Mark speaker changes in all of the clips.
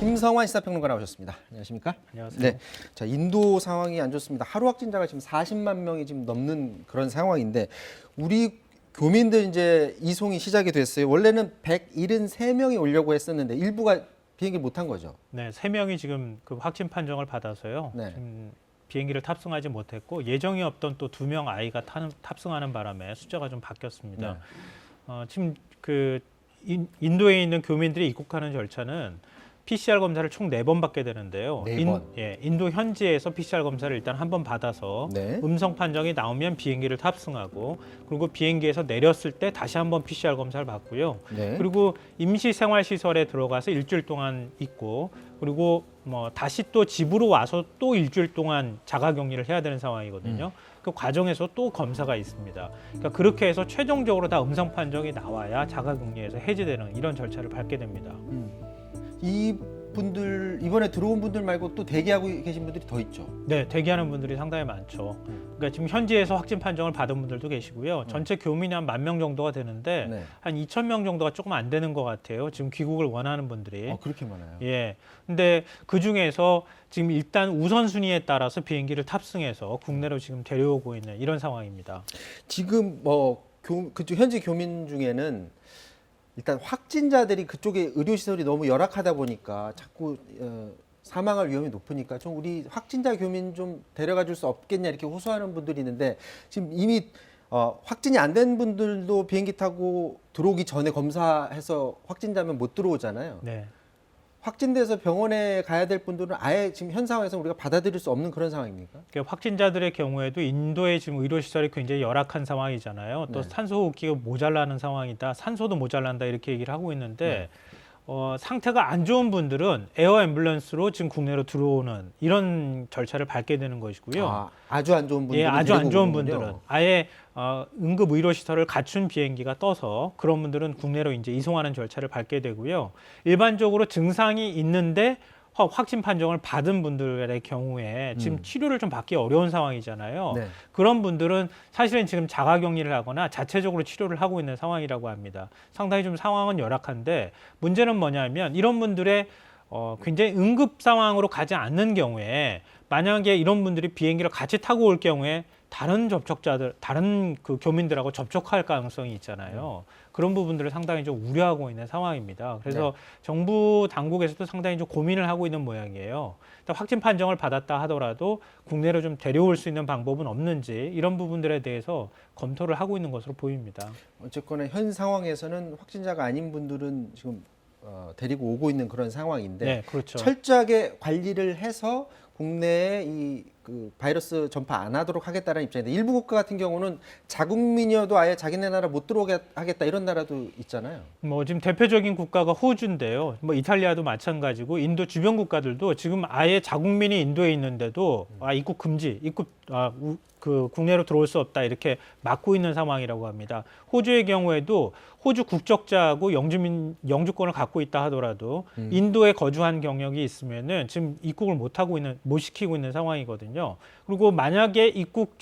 Speaker 1: 김성환 시사평론가 나오셨습니다. 안녕하십니까?
Speaker 2: 안녕하세요.
Speaker 1: 네, 자 인도 상황이 안 좋습니다. 하루 확진자가 지금 40만 명이 지금 넘는 그런 상황인데 우리 교민들 이제 이송이 시작이 됐어요. 원래는 173명이 오려고 했었는데 일부가 비행기 못 탄 거죠.
Speaker 2: 네, 3명이 지금 그 확진 판정을 받아서요.
Speaker 1: 네.
Speaker 2: 지금 비행기를 탑승하지 못했고 예정이 없던 또 2명 아이가 탑승하는 바람에 숫자가 좀 바뀌었습니다. 지금 그 인도에 있는 교민들이 입국하는 절차는 PCR 검사를 총 4번 받게 되는데요.
Speaker 1: 4번.
Speaker 2: 인도 현지에서 PCR 검사를 일단 한 번 받아서
Speaker 1: 네.
Speaker 2: 음성 판정이 나오면 비행기를 탑승하고 그리고 비행기에서 내렸을 때 다시 한번 PCR 검사를 받고요.
Speaker 1: 네.
Speaker 2: 그리고 임시 생활 시설에 들어가서 일주일 동안 있고 그리고 뭐 다시 또 집으로 와서 또 일주일 동안 자가격리를 해야 되는 상황이거든요. 그 과정에서 또 검사가 있습니다. 그러니까 그렇게 해서 최종적으로 다 음성 판정이 나와야 자가격리에서 해제되는 이런 절차를 밟게 됩니다.
Speaker 1: 이분들 이번에 들어온 분들 말고 또 대기하고 계신 분들이 더 있죠.
Speaker 2: 네, 대기하는 분들이 상당히 많죠. 그러니까 지금 현지에서 확진 판정을 받은 분들도 계시고요. 전체 교민이 한 10,000명 정도가 되는데
Speaker 1: 네.
Speaker 2: 한 2,000명 정도가 조금 안 되는 것 같아요. 지금 귀국을 원하는 분들이.
Speaker 1: 그렇게 많아요.
Speaker 2: 예. 근데 그 중에서 지금 일단 우선순위에 따라서 비행기를 탑승해서 국내로 지금 데려오고 있는 이런 상황입니다.
Speaker 1: 지금 그쪽 현지 교민 중에는 일단 확진자들이 그쪽에 의료시설이 너무 열악하다 보니까 자꾸 사망할 위험이 높으니까 좀 우리 확진자 교민 좀 데려가 줄 수 없겠냐 이렇게 호소하는 분들이 있는데 지금 이미 확진이 안 된 분들도 비행기 타고 들어오기 전에 검사해서 확진자면 못 들어오잖아요.
Speaker 2: 네.
Speaker 1: 확진돼서 병원에 가야 될 분들은 아예 지금 현 상황에서 우리가 받아들일 수 없는 그런 상황입니까?
Speaker 2: 그러니까 확진자들의 경우에도 인도의 지금 의료시설이 굉장히 열악한 상황이잖아요. 또
Speaker 1: 네.
Speaker 2: 산소호흡기가 모자라는 상황이다. 산소도 모자란다 이렇게 얘기를 하고 있는데 상태가 안 좋은 분들은 에어 앰뷸런스로 지금 국내로 들어오는 이런 절차를 밟게 되는 것이고요.
Speaker 1: 아주 안 좋은 분들
Speaker 2: 예, 아주 안 좋은 분들은 아예 응급 의료 시설을 갖춘 비행기가 떠서 그런 분들은 국내로 이제 이송하는 절차를 밟게 되고요. 일반적으로 증상이 있는데 확진 판정을 받은 분들의 경우에 지금 치료를 좀 받기 어려운 상황이잖아요.
Speaker 1: 네.
Speaker 2: 그런 분들은 사실은 지금 자가격리를 하거나 자체적으로 치료를 하고 있는 상황이라고 합니다. 상당히 좀 상황은 열악한데 문제는 뭐냐면 이런 분들의 굉장히 응급 상황으로 가지 않는 경우에 만약에 이런 분들이 비행기를 같이 타고 올 경우에 다른 접촉자들, 다른 그 교민들하고 접촉할 가능성이 있잖아요. 그런 부분들을 상당히 좀 우려하고 있는 상황입니다. 그래서 정부 당국에서도 상당히 좀 고민을 하고 있는 모양이에요. 확진 판정을 받았다 하더라도 국내로 좀 데려올 수 있는 방법은 없는지 이런 부분들에 대해서 검토를 하고 있는 것으로 보입니다.
Speaker 1: 어쨌거나 현 상황에서는 확진자가 아닌 분들은 지금 데리고 오고 있는 그런 상황인데
Speaker 2: 네, 그렇죠.
Speaker 1: 철저하게 관리를 해서 국내에 그 바이러스 전파 안 하도록 하겠다는 입장인데 일부 국가 같은 경우는 자국민이어도 아예 자기네 나라 못 들어오게 하겠다 이런 나라도 있잖아요.
Speaker 2: 뭐 지금 대표적인 국가가 호주인데요. 뭐 이탈리아도 마찬가지고 인도 주변 국가들도 지금 아예 자국민이 인도에 있는데도 입국 금지, 그 국내로 들어올 수 없다 이렇게 막고 있는 상황이라고 합니다. 호주의 경우에도 호주 국적자하고 영주권을 갖고 있다 하더라도 인도에 거주한 경력이 있으면은 지금 입국을 못 시키고 있는 상황이거든요. 그리고 만약에 입국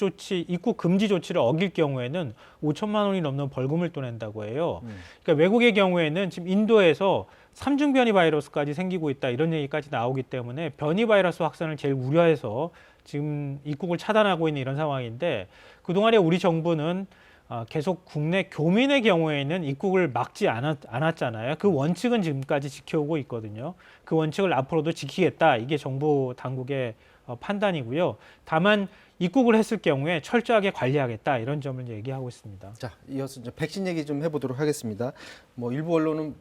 Speaker 2: 금지 조치를 어길 경우에는 5천만 원이 넘는 벌금을 또 낸다고 해요. 그러니까 외국의 경우에는 지금 인도에서 3중 변이 바이러스까지 생기고 있다 이런 얘기까지 나오기 때문에 변이 바이러스 확산을 제일 우려해서 지금 입국을 차단하고 있는 이런 상황인데 그동안에 우리 정부는 계속 국내 교민의 경우에는 입국을 막지 않았잖아요. 그 원칙은 지금까지 지켜오고 있거든요. 그 원칙을 앞으로도 지키겠다. 이게 정부 당국의 판단이고요. 다만 입국을 했을 경우에 철저하게 관리하겠다. 이런 점을 얘기하고 있습니다.
Speaker 1: 자, 이어서 이제 백신 얘기 좀 해보도록 하겠습니다. 뭐 일부 언론은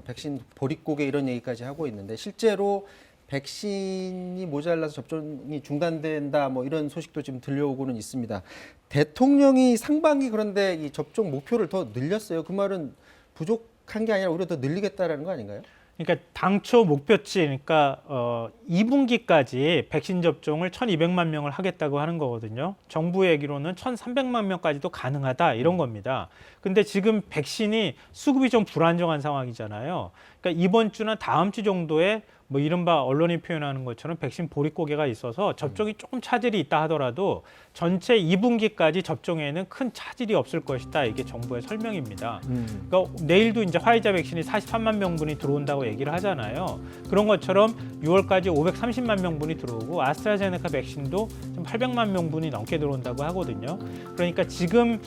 Speaker 1: 백신 보릿고개 이런 얘기까지 하고 있는데 실제로 백신이 모자라서 접종이 중단된다 뭐 이런 소식도 지금 들려오고는 있습니다. 대통령이 상반기 그런데 이 접종 목표를 더 늘렸어요. 그 말은 부족한 게 아니라 오히려 더 늘리겠다라는 거 아닌가요?
Speaker 2: 그러니까 당초 목표치, 그러니까 2분기까지 백신 접종을 1,200만 명을 하겠다고 하는 거거든요. 정부 얘기로는 1,300만 명까지도 가능하다 이런 겁니다. 근데 지금 백신이 수급이 좀 불안정한 상황이잖아요. 그러니까 이번 주나 다음 주 정도에 뭐 이른바 언론이 표현하는 것처럼 백신 보릿고개가 있어서 접종이 조금 차질이 있다 하더라도 전체 2분기까지 접종에는 큰 차질이 없을 것이다. 이게 정부의 설명입니다. 그러니까 내일도 이제 화이자 백신이 43만 명분이 들어온다고 얘기를 하잖아요. 그런 것처럼 6월까지 530만 명분이 들어오고 아스트라제네카 백신도 좀 800만 명분이 넘게 들어온다고 하거든요. 그러니까 지금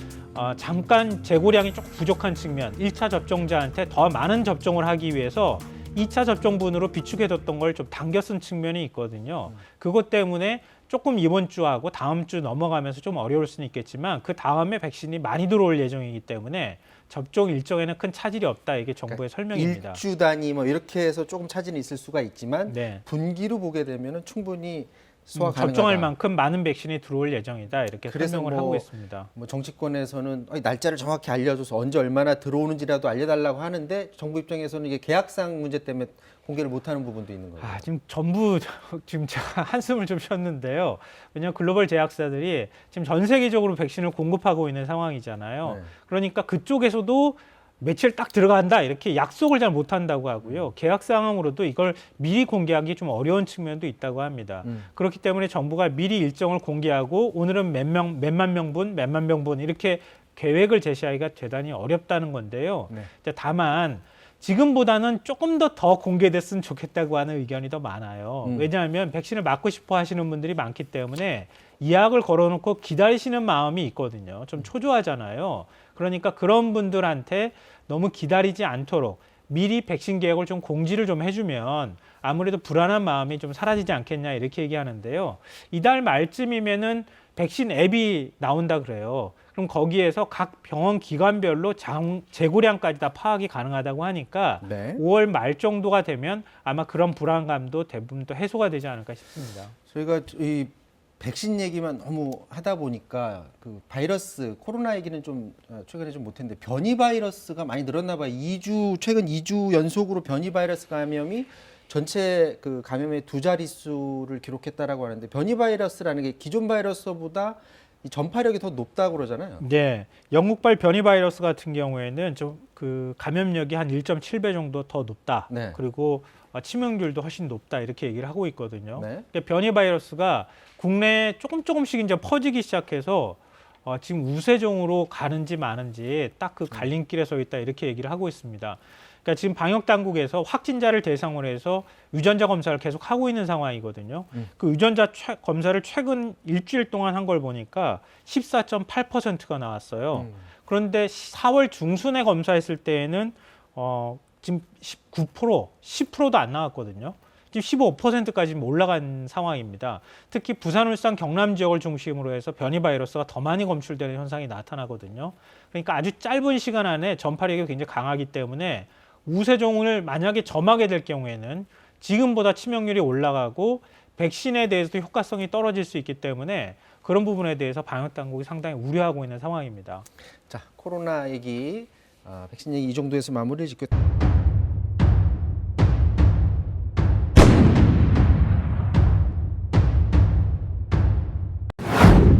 Speaker 2: 잠깐 재고량이 조금 부족한 측면, 1차 접종자한테 더 많은 접종을 하기 위해서 2차 접종분으로 비축해뒀던 걸 좀 당겨 쓴 측면이 있거든요. 그것 때문에 조금 이번 주하고 다음 주 넘어가면서 좀 어려울 수는 있겠지만 그 다음에 백신이 많이 들어올 예정이기 때문에 접종 일정에는 큰 차질이 없다. 이게 정부의 설명입니다.
Speaker 1: 일주 단위 뭐 이렇게 해서 조금 차질이 있을 수가 있지만
Speaker 2: 네.
Speaker 1: 분기로 보게 되면은 충분히 소화 가능하다.
Speaker 2: 접종할 만큼 많은 백신이 들어올 예정이다. 이렇게
Speaker 1: 그래서
Speaker 2: 설명을
Speaker 1: 뭐
Speaker 2: 하고 있습니다.
Speaker 1: 뭐 정치권에서는 날짜를 정확히 알려줘서 언제 얼마나 들어오는지라도 알려달라고 하는데 정부 입장에서는 이게 계약상 문제 때문에 공개를 못하는 부분도 있는 거예요.
Speaker 2: 지금 전부 지금 제가 한숨을 좀 쉬었는데요. 왜냐하면 글로벌 제약사들이 지금 전 세계적으로 백신을 공급하고 있는 상황이잖아요.
Speaker 1: 네.
Speaker 2: 그러니까 그쪽에서도 며칠 딱 들어간다 이렇게 약속을 잘 못한다고 하고요. 계약 상황으로도 이걸 미리 공개하기 좀 어려운 측면도 있다고 합니다. 그렇기 때문에 정부가 미리 일정을 공개하고 오늘은 몇만 명분 이렇게 계획을 제시하기가 대단히 어렵다는 건데요.
Speaker 1: 네.
Speaker 2: 다만 지금보다는 조금 더 공개됐으면 좋겠다고 하는 의견이 더 많아요. 왜냐하면 백신을 맞고 싶어 하시는 분들이 많기 때문에 예약을 걸어놓고 기다리시는 마음이 있거든요. 좀 초조하잖아요. 그러니까 그런 분들한테 너무 기다리지 않도록 미리 백신 계획을 좀 공지를 좀 해주면 아무래도 불안한 마음이 좀 사라지지 않겠냐 이렇게 얘기하는데요. 이달 말쯤이면은 백신 앱이 나온다 그래요. 그럼 거기에서 각 병원 기관별로 재고량까지 다 파악이 가능하다고 하니까
Speaker 1: 네.
Speaker 2: 5월 말 정도가 되면 아마 그런 불안감도 대부분 또 해소가 되지 않을까 싶습니다.
Speaker 1: 저희가 이 백신 얘기만 너무 하다 보니까 그 바이러스 코로나 얘기는 좀 최근에 좀 못했는데 변이 바이러스가 많이 늘었나 봐요. 최근 2주 연속으로 변이 바이러스 감염이 전체 그 감염의 2자릿수를 기록했다라고 하는데 변이 바이러스라는 게 기존 바이러스보다 이 전파력이 더 높다고 그러잖아요.
Speaker 2: 네, 영국발 변이 바이러스 같은 경우에는 좀 그 감염력이 한 1.7배 정도 더 높다.
Speaker 1: 네.
Speaker 2: 그리고 치명률도 훨씬 높다 이렇게 얘기를 하고 있거든요.
Speaker 1: 네.
Speaker 2: 그러니까 변이 바이러스가 국내에 조금씩 이제 퍼지기 시작해서 지금 우세종으로 가는지 마는지 딱 그 갈림길에 서 있다 이렇게 얘기를 하고 있습니다. 그러니까 지금 방역 당국에서 확진자를 대상으로 해서 유전자 검사를 계속 하고 있는 상황이거든요. 그 유전자 검사를 최근 일주일 동안 한 걸 보니까 14.8%가 나왔어요. 그런데 4월 중순에 검사했을 때에는 지금 19%, 10%도 안 나왔거든요. 지금 15%까지 올라간 상황입니다. 특히 부산, 울산, 경남 지역을 중심으로 해서 변이 바이러스가 더 많이 검출되는 현상이 나타나거든요. 그러니까 아주 짧은 시간 안에 전파력이 굉장히 강하기 때문에 우세종을 만약에 점하게 될 경우에는 지금보다 치명률이 올라가고 백신에 대해서도 효과성이 떨어질 수 있기 때문에 그런 부분에 대해서 방역 당국이 상당히 우려하고 있는 상황입니다.
Speaker 1: 자, 코로나 얘기, 백신 얘기 이 정도에서 마무리를 짓고.